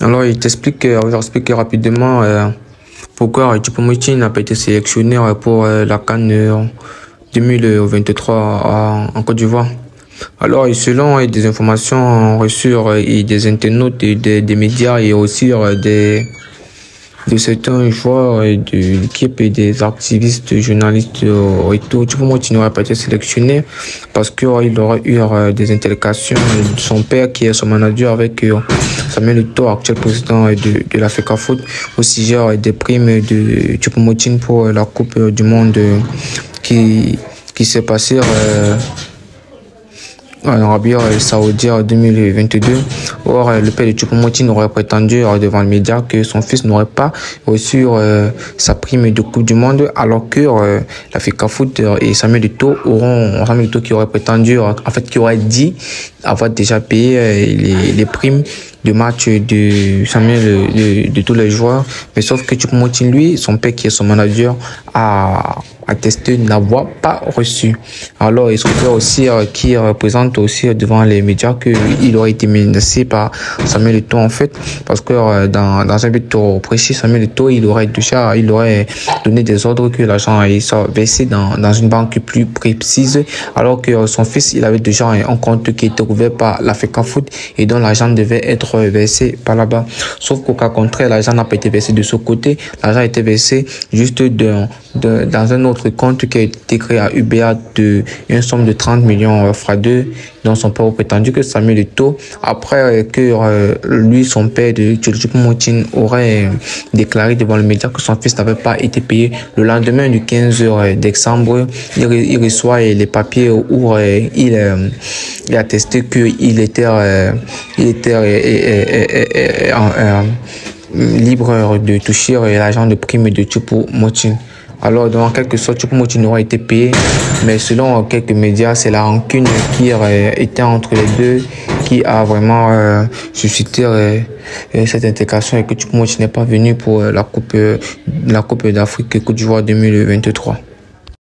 Alors, je t'explique rapidement pourquoi Choupo-Moting n'a pas été sélectionné pour la CAN 2023 en Côte d'Ivoire. Alors, et selon des informations reçues et des internautes et des médias et aussi de certains joueurs de l'équipe et des activistes, journalistes et tout, Choupo-Moting n'aurait pas été sélectionné parce qu'il aurait eu des interlocutions de son père qui est son manager avec Samuel Eto'o, actuel président de la FECAFOOT, au sujet des primes de Choupo-Moting pour la Coupe du Monde qui s'est passée en Arabie Saoudite en 2022. Or, le père de Choupo-Moting aurait prétendu devant le média que son fils n'aurait pas reçu sa prime de Coupe du Monde, alors que la FECAFOOT et Samuel Eto'o qui aurait prétendu, en fait, qui aurait dit avoir déjà payé les primes de match de Samuel de tous les joueurs. Mais sauf que Choupo-Moting, lui, son père qui est son manager, a attesté n'avoir pas reçu. Alors, il se fait aussi qui représente aussi devant les médias qu'il aurait été menacé par Samuel Eto'o, en fait, parce que dans un but précis, Samuel Eto'o, il aurait donné des ordres que l'argent soit versé dans une banque plus précise, alors que son fils, il avait déjà un compte qui était ouvert par la FECAFOOT et dont l'argent devait être versé par là-bas. Sauf qu'au cas contraire, l'argent n'a pas été versé de ce côté, l'argent a été versé juste dans un autre compte qui a été créé à UBA une somme de 30 millions francs 2, dont son père a prétendu que Samuel Eto'o, après que lui, son père de Choupo-Moting, aurait déclaré devant le média que son fils n'avait pas été payé. Le lendemain du 15 décembre, il reçoit les papiers où il a attesté qu'il était libre de toucher l'argent de prime de Choupo-Moting. Alors, en quelque sorte, Choupo-Moting aurait été payé, mais selon quelques médias, c'est la rancune qui était entre les deux qui a vraiment suscité cette intégration et que Choupo-Moting n'est pas venu pour la Coupe d'Afrique Côte d'Ivoire 2023.